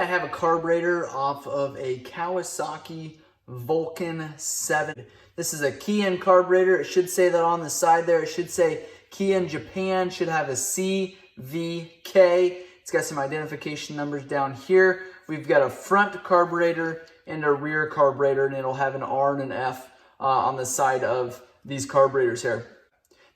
I have a carburetor off of a Kawasaki Vulcan 7. This is a key-in carburetor. It should say that on the side there. It should say key-in Japan. Should have a CVK. It's got some identification numbers down here. We've got a front carburetor and a rear carburetor, and it'll have an R and an F on the side of these carburetors here.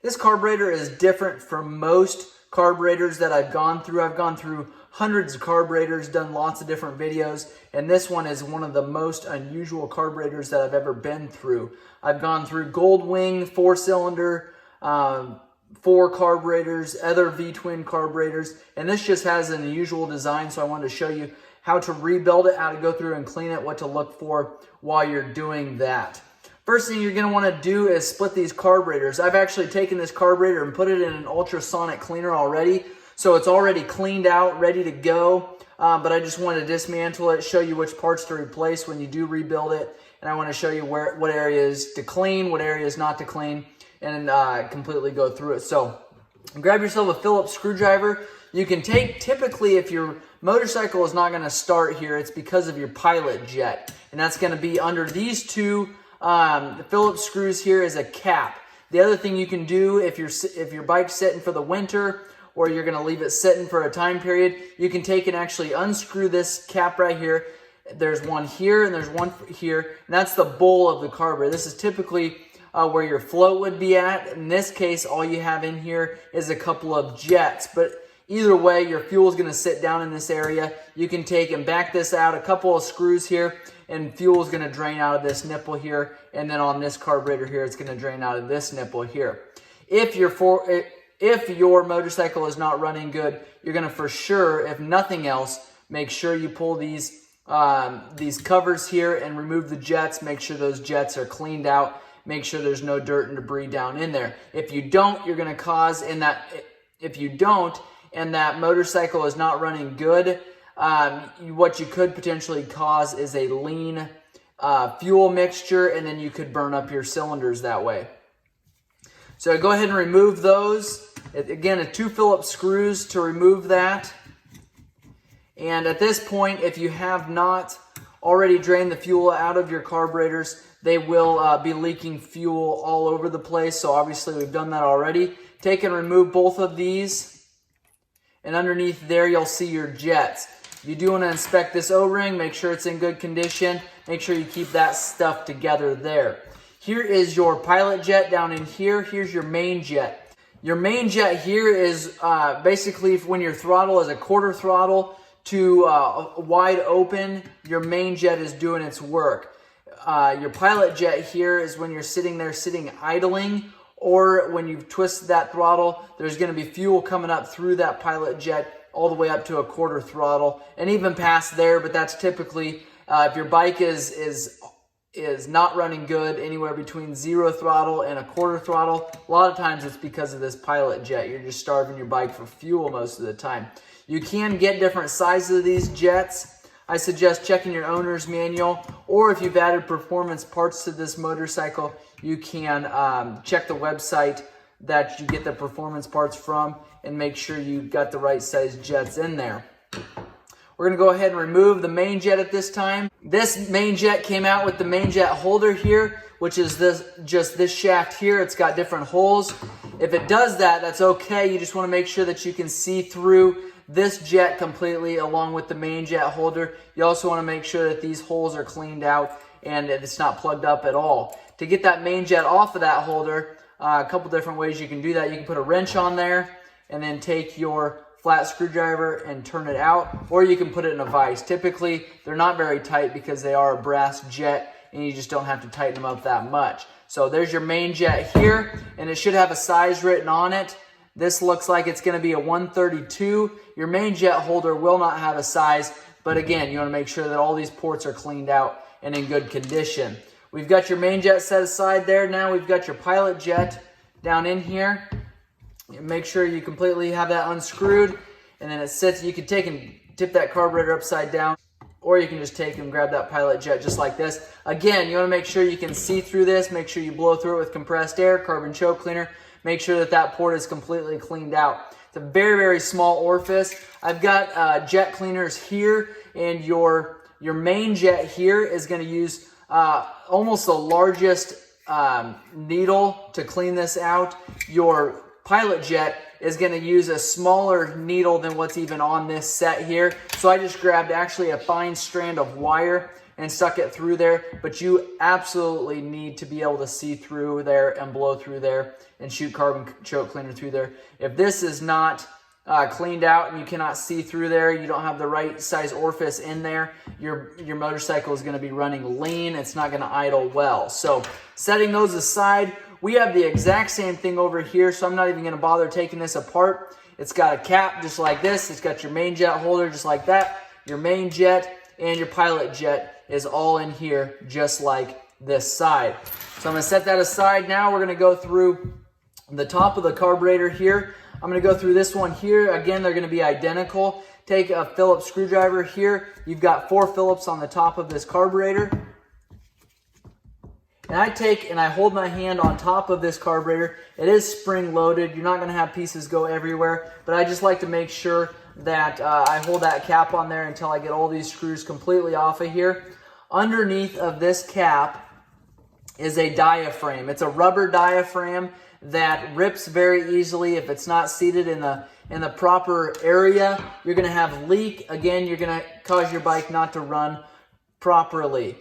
This carburetor is different from most carburetors that I've gone through. I've gone through hundreds of carburetors, done lots of different videos, and this one is one of the most unusual carburetors that I've ever been through. I've gone through Goldwing, 4-cylinder, 4 carburetors, other V-twin carburetors, and this just has an unusual design, so I wanted to show you how to rebuild it, how to go through and clean it, what to look for while you're doing that. First thing you're going to want to do is split these carburetors. I've actually taken this carburetor and put it in an ultrasonic cleaner already. So it's already cleaned out, ready to go. But I just want to dismantle it, show you which parts to replace when you do rebuild it. And I want to show you what areas to clean, what areas not to clean, and completely go through it. So grab yourself a Phillips screwdriver. You can take, typically if your motorcycle is not going to start here, it's because of your pilot jet. And that's going to be under these two the Phillips screws here is a cap. The other thing you can do if your bike's sitting for the winter or you're going to leave it sitting for a time period, you can take and actually unscrew this cap right here. There's one here and there's one here, and that's the bowl of the carburetor. This is typically where your float would be at. In this case, all you have in here is a couple of jets, but either way, your fuel is going to sit down in this area. You can take and back this out, a couple of screws here, and fuel is going to drain out of this nipple here, and then on this carburetor here, it's going to drain out of this nipple here. If your motorcycle is not running good, you're going to for sure, if nothing else, make sure you pull these covers here and remove the jets. Make sure those jets are cleaned out. Make sure there's no dirt and debris down in there. If you don't, you're going to cause and that motorcycle is not running good, what you could potentially cause is a lean fuel mixture, and then you could burn up your cylinders that way. So go ahead and remove those. Again, 2 Phillips screws to remove that. And at this point, if you have not already drained the fuel out of your carburetors, they will be leaking fuel all over the place. So obviously we've done that already. Take and remove both of these. And underneath there, you'll see your jets. You do want to inspect this O-ring, make sure it's in good condition. Make sure you keep that stuff together there. Here is your pilot jet down in here. Here's your main jet. Your main jet here is basically when your throttle is a quarter throttle to wide open, your main jet is doing its work. Your pilot jet here is when you're sitting idling, or when you twist that throttle, there's going to be fuel coming up through that pilot jet all the way up to a quarter throttle, and even past there. But that's typically if your bike is not running good, anywhere between 0 throttle and a quarter throttle. A lot of times it's because of this pilot jet. You're just starving your bike for fuel most of the time. You can get different sizes of these jets. I suggest checking your owner's manual, or if you've added performance parts to this motorcycle, you can check the website that you get the performance parts from and make sure you got the right size jets in there. We're going to go ahead and remove the main jet at this time. This main jet came out with the main jet holder here, which is just this shaft here. It's got different holes. If it does that, that's okay. You just want to make sure that you can see through this jet completely along with the main jet holder. You also want to make sure that these holes are cleaned out and it's not plugged up at all. To get that main jet off of that holder, a couple different ways you can do that. You can put a wrench on there and then take your flat screwdriver and turn it out, or you can put it in a vise. Typically, they're not very tight because they are a brass jet and you just don't have to tighten them up that much. So there's your main jet here, and it should have a size written on it. This looks like it's going to be a 132. Your main jet holder will not have a size, but again, you want to make sure that all these ports are cleaned out and in good condition. We've got your main jet set aside there. Now we've got your pilot jet down in here. Make sure you completely have that unscrewed, and then it sits. You can take and tip that carburetor upside down, or you can just take and grab that pilot jet just like this. Again, you want to make sure you can see through this. Make sure you blow through it with compressed air, carbon choke cleaner. Make sure that that port is completely cleaned out. It's a very, very small orifice. I've got jet cleaners here. and your main jet here is going to use almost the largest needle to clean this out. Your pilot jet is going to use a smaller needle than what's even on this set here. So I just grabbed actually a fine strand of wire and stuck it through there, but you absolutely need to be able to see through there and blow through there and shoot carbon choke cleaner through there. If this is not cleaned out and you cannot see through there, you don't have the right size orifice in there, your motorcycle is going to be running lean. It's not going to idle well. So setting those aside, we have the exact same thing over here, so I'm not even going to bother taking this apart. It's got a cap just like this. It's got your main jet holder just like that. Your main jet and your pilot jet is all in here just like this side. So I'm going to set that aside. Now we're going to go through the top of the carburetor here. I'm going to go through this one here. Again, they're going to be identical. Take a Phillips screwdriver here. You've got 4 Phillips on the top of this carburetor. And I hold my hand on top of this carburetor. It is spring loaded. You're not going to have pieces go everywhere, but I just like to make sure that I hold that cap on there until I get all these screws completely off of here. Underneath of this cap is a diaphragm. It's a rubber diaphragm that rips very easily if it's not seated in the proper area. You're going to have leak. Again, you're going to cause your bike not to run properly.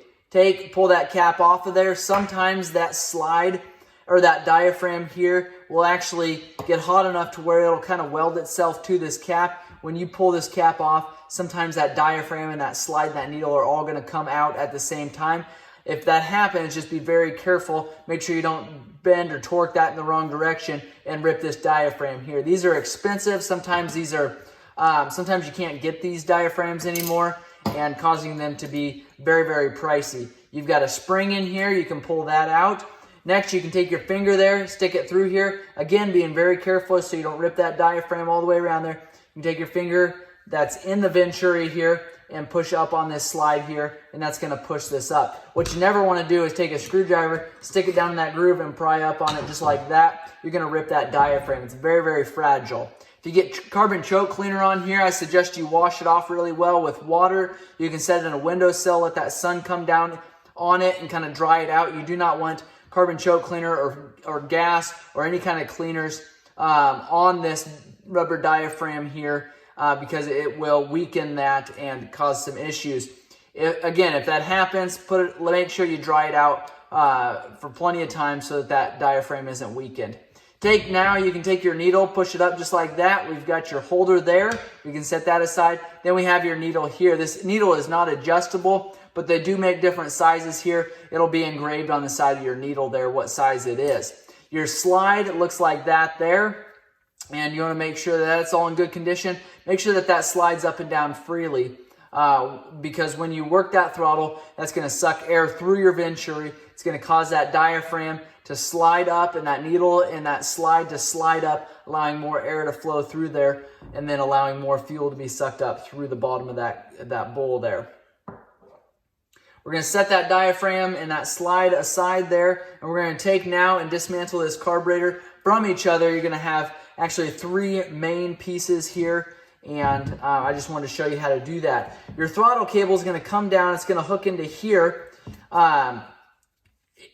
Pull that cap off of there. Sometimes that slide or that diaphragm here will actually get hot enough to where it'll kind of weld itself to this cap. When you pull this cap off, sometimes that diaphragm and that slide and that needle are all going to come out at the same time. If that happens, just be very careful. Make sure you don't bend or torque that in the wrong direction and rip this diaphragm here. These are expensive. Sometimes you can't get these diaphragms anymore, and causing them to be very, very pricey. You've got a spring in here. You can pull that out. Next, you can take your finger there, stick it through here. Again, being very careful so you don't rip that diaphragm all the way around there. You can take your finger that's in the venturi here and push up on this slide here, and that's going to push this up. What you never want to do is take a screwdriver, stick it down in that groove, and pry up on it just like that. You're going to rip that diaphragm. It's very, very fragile. If you get carbon choke cleaner on here, I suggest you wash it off really well with water. You can set it in a windowsill, let that sun come down on it and kind of dry it out. You do not want carbon choke cleaner or gas or any kind of cleaners on this rubber diaphragm here because it will weaken that and cause some issues. Again, if that happens, make sure you dry it out for plenty of time so that diaphragm isn't weakened. Now you can take your needle, push it up just like that. We've got your holder there. You can set that aside. Then we have your needle here. This needle is not adjustable, but they do make different sizes here. It'll be engraved on the side of your needle there what size it is. Your slide looks like that there, and you want to make sure that that's all in good condition. Make sure that that slides up and down freely because when you work that throttle, that's going to suck air through your venturi. It's going to cause that diaphragm to slide up and that needle and that slide to slide up, allowing more air to flow through there and then allowing more fuel to be sucked up through the bottom of that bowl there. We're going to set that diaphragm and that slide aside there, and we're going to take now and dismantle this carburetor from each other. You're going to have actually 3 main pieces here, and I just wanted to show you how to do that. Your throttle cable is going to come down. It's going to hook into here.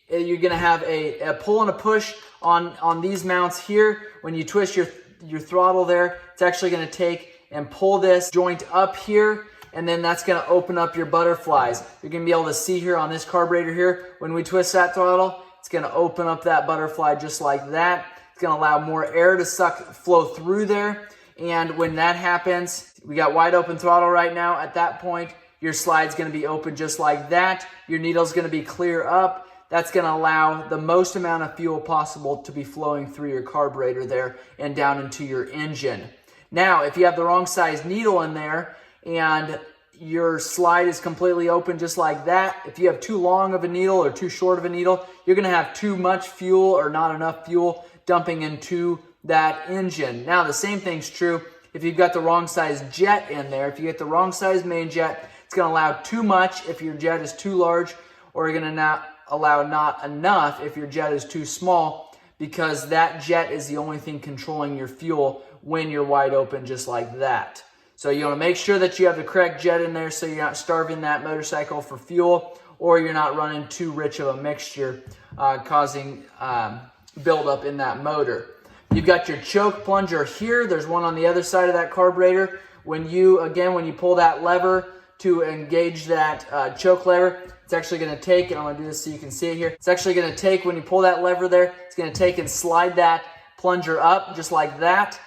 You're going to have a pull and a push on these mounts here. When you twist your throttle there, it's actually going to take and pull this joint up here, and then that's going to open up your butterflies. You're going to be able to see here on this carburetor here, when we twist that throttle, it's going to open up that butterfly just like that. It's going to allow more air to flow through there, and when that happens, we got wide open throttle right now. At that point, your slide's going to be open just like that. Your needle's going to be clear up. That's going to allow the most amount of fuel possible to be flowing through your carburetor there and down into your engine. Now, if you have the wrong size needle in there and your slide is completely open just like that, if you have too long of a needle or too short of a needle, you're going to have too much fuel or not enough fuel dumping into that engine. Now, the same thing's true if you've got the wrong size jet in there. If you get the wrong size main jet, it's going to allow too much if your jet is too large, or you're going to not allow not enough if your jet is too small, because that jet is the only thing controlling your fuel when you're wide open just like that. So you want to make sure that you have the correct jet in there so you're not starving that motorcycle for fuel, or you're not running too rich of a mixture, causing buildup in that motor. You've got your choke plunger here. There's one on the other side of that carburetor. When you pull that lever to engage that choke lever, it's actually going to take, and I'm going to do this so you can see it here. It's actually going to take, when you pull that lever there, it's going to take and slide that plunger up just like that.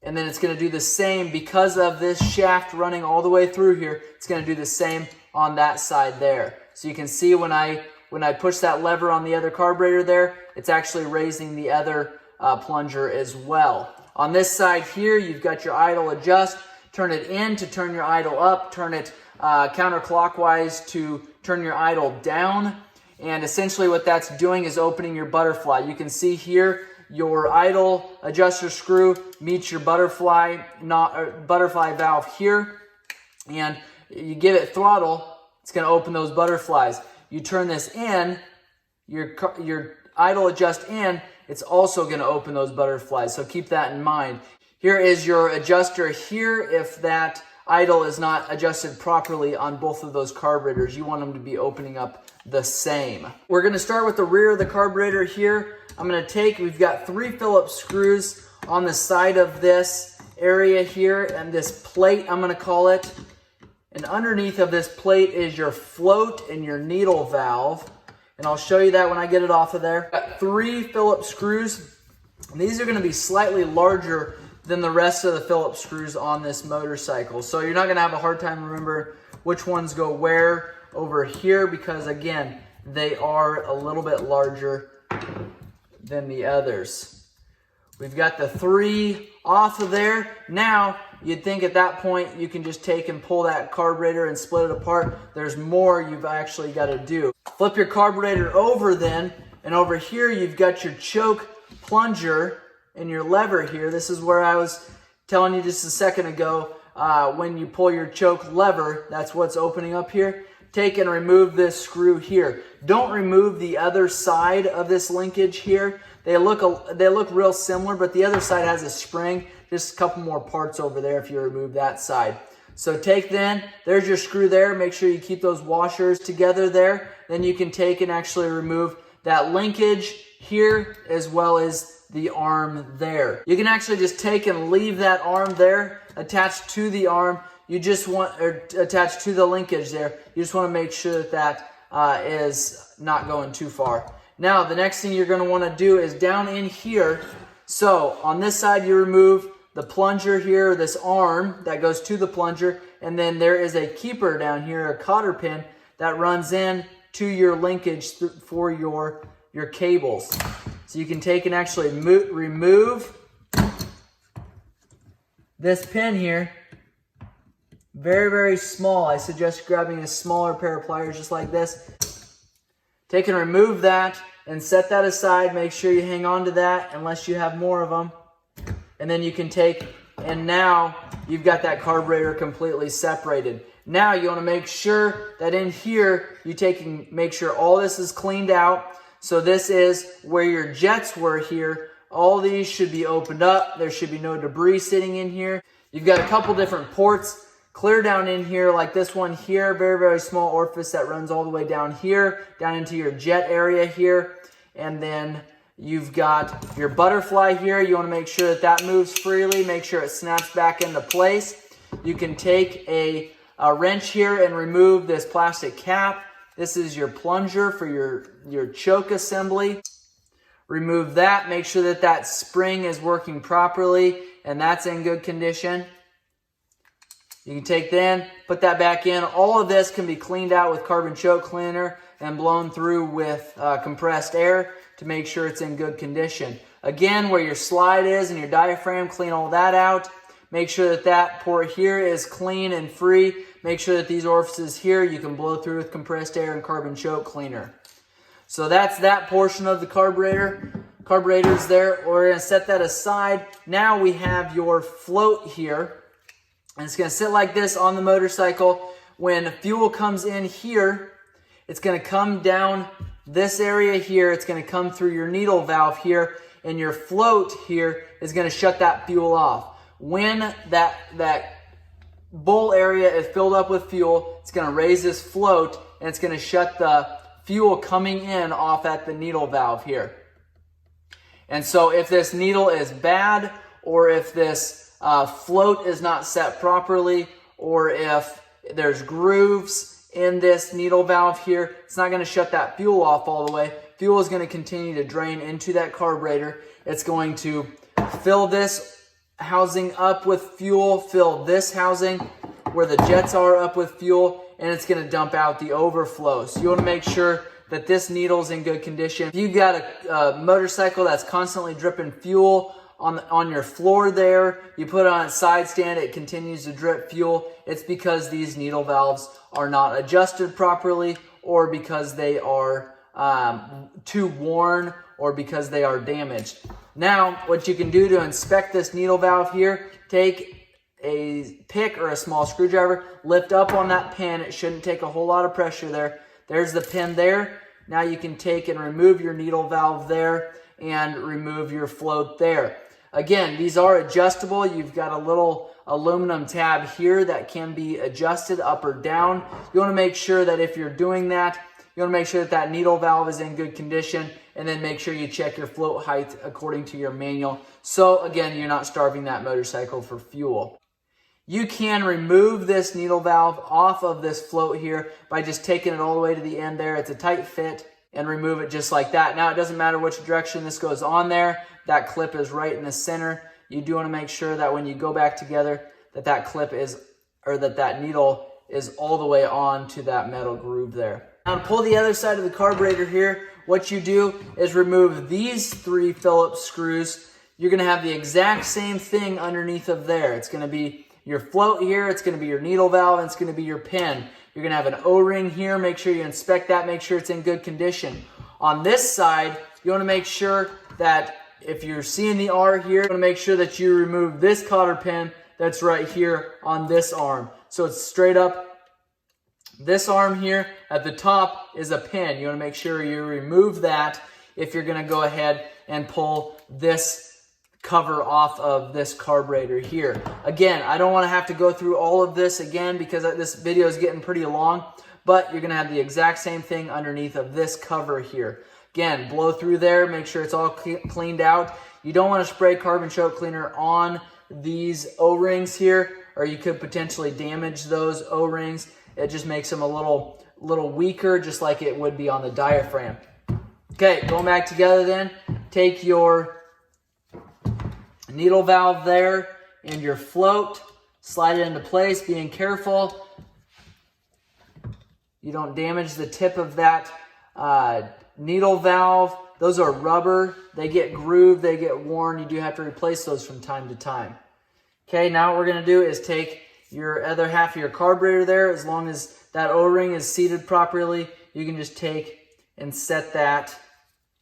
And then it's going to do the same because of this shaft running all the way through here. It's going to do the same on that side there. So you can see when I push that lever on the other carburetor there, it's actually raising the other plunger as well. On this side here, you've got your idle adjust. Turn it in to turn your idle up. Turn it counterclockwise to turn your idle down. And essentially what that's doing is opening your butterfly. You can see here your idle adjuster screw meets your butterfly valve here. And you give it throttle, it's going to open those butterflies. You turn this in, your idle adjust in, it's also going to open those butterflies. So keep that in mind. Here is your adjuster here. If that idle is not adjusted properly on both of those carburetors, you want them to be opening up the same. We're going to start with the rear of the carburetor here. We've got 3 Phillips screws on the side of this area here, and this plate, I'm going to call it. And underneath of this plate is your float and your needle valve. And I'll show you that when I get it off of there. Got 3 Phillips screws. And these are going to be slightly larger than the rest of the Phillips screws on this motorcycle. So you're not going to have a hard time remembering which ones go where over here, because again, they are a little bit larger than the others. We've got the 3 off of there. Now, you'd think at that point you can just take and pull that carburetor and split it apart. There's more you've actually got to do. Flip your carburetor over then, and over here you've got your choke plunger and your lever here. This is where I was telling you just a second ago, when you pull your choke lever, that's what's opening up here. Take and remove this screw here. Don't remove the other side of this linkage here. They look real similar, but the other side has a spring. Just a couple more parts over there if you remove that side. So there's your screw there. Make sure you keep those washers together there. Then you can take and actually remove that linkage here as well as the arm there. You can actually just take and leave that arm there attached to the arm. Attached to the linkage there. You just want to make sure that is not going too far. Now, the next thing you're going to want to do is down in here. So on this side, you remove the plunger here, this arm that goes to the plunger, and then there is a keeper down here, a cotter pin that runs in to your linkage for your cables. So you can take and actually remove this pin here. Very, very small. I suggest grabbing a smaller pair of pliers just like this. Take and remove that and set that aside. Make sure you hang on to that unless you have more of them. And then you can and now you've got that carburetor completely separated. Now you want to make sure that in here, you take and make sure all this is cleaned out. So this is where your jets were here. All these should be opened up. There should be no debris sitting in here. You've got a couple different ports clear down in here, like this one here, very, very small orifice that runs all the way down here, down into your jet area here. And then you've got your butterfly here. You want to make sure that moves freely, make sure it snaps back into place. You can take a wrench here and remove this plastic cap. This is your plunger for your choke assembly. Remove that, make sure that spring is working properly and that's in good condition. You can put that back in. All of this can be cleaned out with carbon choke cleaner and blown through with compressed air to make sure it's in good condition. Again, where your slide is and your diaphragm, clean all that out. Make sure that port here is clean and free. Make sure that these orifices here you can blow through with compressed air and carbon choke cleaner. So that's that portion of the carburetors there. We're going to set that aside. Now we have your float here. And it's going to sit like this on the motorcycle. When fuel comes in here, it's going to come down this area here. It's going to come through your needle valve here. And your float here is going to shut that fuel off. When that bowl area is filled up with fuel. It's going to raise this float, and it's going to shut the fuel coming in off at the needle valve here. And so if this needle is bad, or if this float is not set properly, or if there's grooves in this needle valve here, it's not going to shut that fuel off all the way. Fuel is going to continue to drain into that carburetor. It's going to fill this housing up with fuel, fill this housing where the jets are up with fuel, and it's going to dump out the overflow. So you want to make sure that this needle is in good condition. If you got a motorcycle that's constantly dripping fuel on your floor there, you put it on a side stand, it continues to drip fuel, it's because these needle valves are not adjusted properly, or because they are too worn, or because they are damaged. Now, what you can do to inspect this needle valve here, take a pick or a small screwdriver, lift up on that pin. It shouldn't take a whole lot of pressure there. There's the pin there. Now you can take and remove your needle valve there and remove your float there. Again, these are adjustable. You've got a little aluminum tab here that can be adjusted up or down. You want to make sure that if you're doing that, you want to make sure that that needle valve is in good condition, and then make sure you check your float height according to your manual. So again, you're not starving that motorcycle for fuel. You can remove this needle valve off of this float here by just taking it all the way to the end there. It's a tight fit, and remove it just like that. Now, it doesn't matter which direction this goes on there. That clip is right in the center. You do want to make sure that when you go back together, that that clip is, or that needle is all the way on to that metal groove there. Now, to pull the other side of the carburetor here, what you do is remove these 3 Phillips screws. You're going to have the exact same thing underneath of there. It's going to be your float here, it's going to be your needle valve, and it's going to be your pin. You're going to have an O-ring here. Make sure you inspect that. Make sure it's in good condition. On this side, you want to make sure that if you're seeing the R here, you want to make sure that you remove this cotter pin that's right here on this arm. So it's straight up. This arm here at the top is a pin. You want to make sure you remove that if you're going to go ahead and pull this cover off of this carburetor here. Again, I don't want to have to go through all of this again because this video is getting pretty long, but you're going to have the exact same thing underneath of this cover here. Again, blow through there, make sure it's all cleaned out. You don't want to spray carbon choke cleaner on these O-rings here, or you could potentially damage those O-rings. It just makes them a little weaker, just like it would be on the diaphragm. Okay, going back together then, take your needle valve there and your float, slide it into place, being careful you don't damage the tip of that needle valve. Those are rubber, they get grooved, they get worn. You do have to replace those from time to time. Okay, now what we're going to do is take your other half of your carburetor there. As long as that O-ring is seated properly, you can just take and set that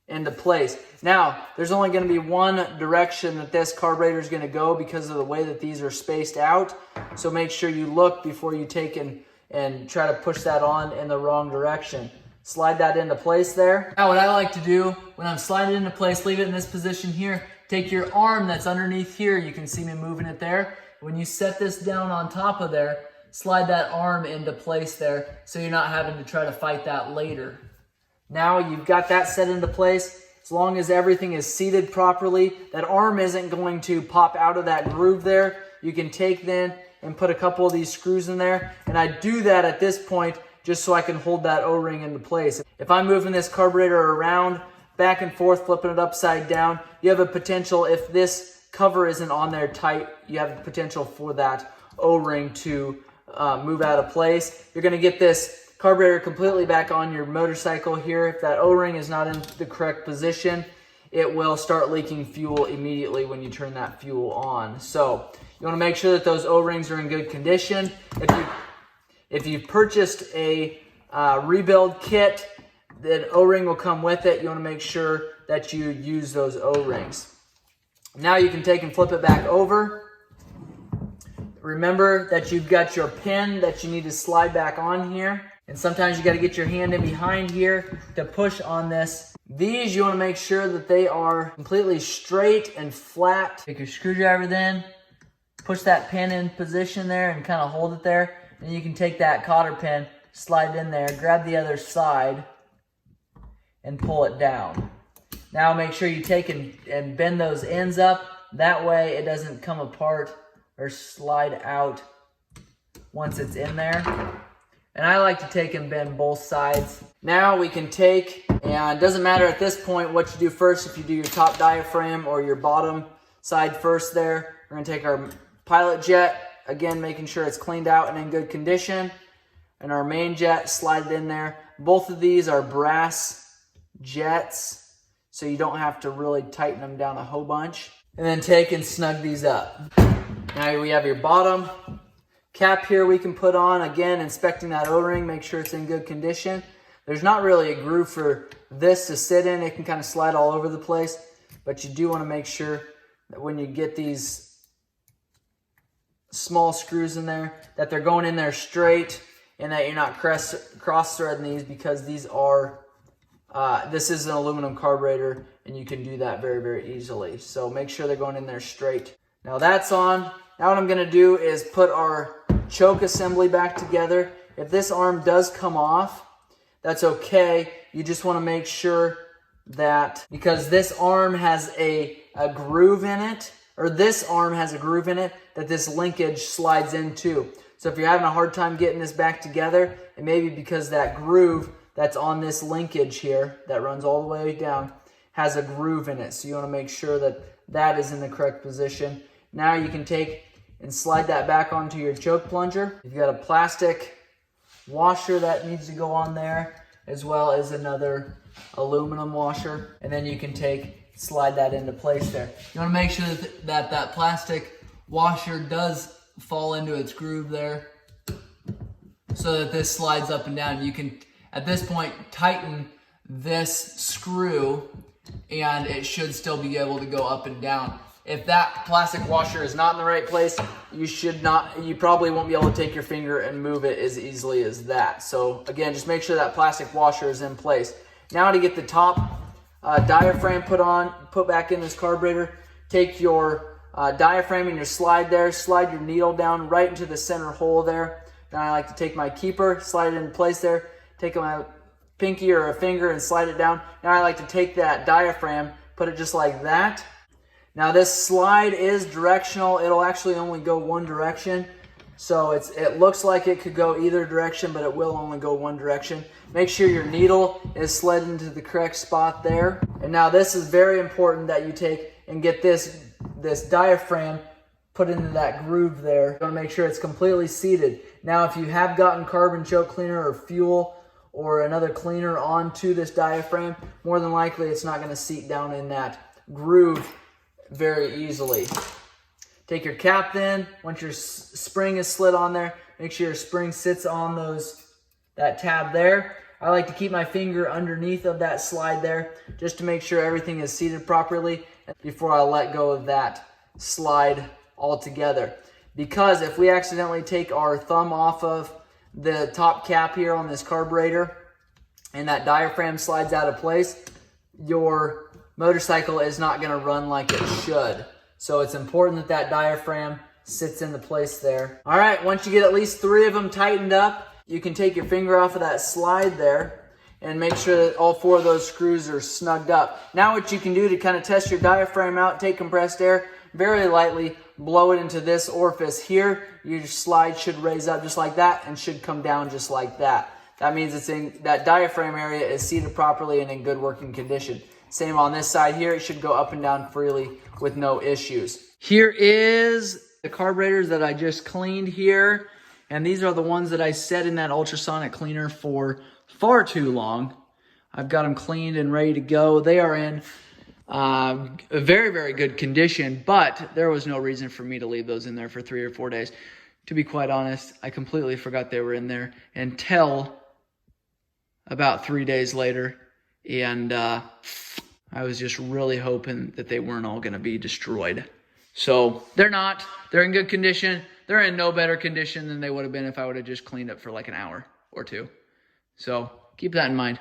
into place. Now, there's only going to be one direction that this carburetor is going to go because of the way that these are spaced out. So make sure you look before you take and try to push that on in the wrong direction. Slide that into place there. Now, what I like to do when I'm sliding it into place, leave it in this position here. Take your arm that's underneath here. You can see me moving it there. When you set this down on top of there, slide that arm into place there so you're not having to try to fight that later. Now you've got that set into place. As long as everything is seated properly, that arm isn't going to pop out of that groove there. You can take then and put a couple of these screws in there. And I do that at this point just so I can hold that O-ring into place. If I'm moving this carburetor around, back and forth, flipping it upside down, you have a potential, if this cover isn't on there tight, you have a potential for that O-ring to move out of place. You're going to get this carburetor completely back on your motorcycle here. If that O-ring is not in the correct position, it will start leaking fuel immediately when you turn that fuel on. So you want to make sure that those O-rings are in good condition. If you've purchased a rebuild kit, the O-ring will come with it. You want to make sure that you use those O-rings. Now you can take and flip it back over. Remember that you've got your pin that you need to slide back on here. And sometimes you got to get your hand in behind here to push on this. These, you want to make sure that they are completely straight and flat. Take your screwdriver then, push that pin in position there and kind of hold it there. And you can take that cotter pin, slide it in there, grab the other side, and pull it down. Now make sure you take and bend those ends up. That way it doesn't come apart or slide out once it's in there. And I like to take and bend both sides. Now we can take, and it doesn't matter at this point what you do first, if you do your top diaphragm or your bottom side first there. We're gonna take our pilot jet, again making sure it's cleaned out and in good condition. And our main jet, slide it in there. Both of these are brass jets, so you don't have to really tighten them down a whole bunch. And then take and snug these up. Now we have your bottom cap here we can put on. Again, inspecting that O-ring, make sure it's in good condition. There's not really a groove for this to sit in. It can kind of slide all over the place, but you do want to make sure that when you get these small screws in there, that they're going in there straight and that you're not cross-threading these, because these are, this is an aluminum carburetor and you can do that very, very easily. So make sure they're going in there straight. Now that's on. Now what I'm gonna do is put our choke assembly back together. If this arm does come off, that's okay. You just wanna make sure that, because this arm has a groove in it, or this arm has a groove in it, that this linkage slides into. So if you're having a hard time getting this back together, it may be because that groove that's on this linkage here, that runs all the way down, has a groove in it. So you wanna make sure that that is in the correct position. Now you can take and slide that back onto your choke plunger. You've got a plastic washer that needs to go on there, as well as another aluminum washer. And then you can slide that into place there. You wanna make sure that that plastic washer does fall into its groove there, so that this slides up and down. You can, at this point, tighten this screw and it should still be able to go up and down. If that plastic washer is not in the right place, you probably won't be able to take your finger and move it as easily as that. So again, just make sure that plastic washer is in place. Now to get the top diaphragm put back in this carburetor, take your diaphragm and your slide there, slide your needle down right into the center hole there. Then I like to take my keeper, slide it in place there, take my pinky or a finger and slide it down. Now I like to take that diaphragm, put it just like that. Now this slide is directional. It'll actually only go one direction. So it looks like it could go either direction, but it will only go one direction. Make sure your needle is slid into the correct spot there. And now this is very important that you take and get this diaphragm put into that groove there. You want to make sure it's completely seated. Now if you have gotten carbon choke cleaner or fuel or another cleaner onto this diaphragm, more than likely it's not going to seat down in that groove very easily. Take your cap then, once your spring is slid on there, make sure your spring sits on that tab there. I like to keep my finger underneath of that slide there, just to make sure everything is seated properly before I let go of that slide altogether. Because if we accidentally take our thumb off of the top cap here on this carburetor and that diaphragm slides out of place, your motorcycle is not going to run like it should. So it's important that that diaphragm sits into place there. All right, once you get at least 3 of them tightened up, you can take your finger off of that slide there and make sure that all 4 of those screws are snugged up. Now what you can do to kind of test your diaphragm out, take compressed air, very lightly blow it into this orifice here. Your slide should raise up just like that and should come down just like that. That means that diaphragm area is seated properly and in good working condition. Same on this side here. It should go up and down freely with no issues. Here is the carburetors that I just cleaned here. And these are the ones that I set in that ultrasonic cleaner for far too long. I've got them cleaned and ready to go. They are in a very, very good condition, but there was no reason for me to leave those in there for 3 or 4 days. To be quite honest, I completely forgot they were in there until about 3 days later. And I was just really hoping that they weren't all going to be destroyed. So they're not. They're in good condition. They're in no better condition than they would have been if I would have just cleaned up for like an hour or 2. So keep that in mind.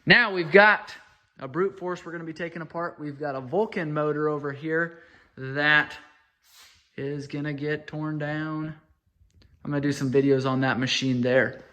Now we've got a brute force we're going to be taking apart. We've got a Vulcan motor over here that is gonna get torn down. I'm gonna do some videos on that machine there.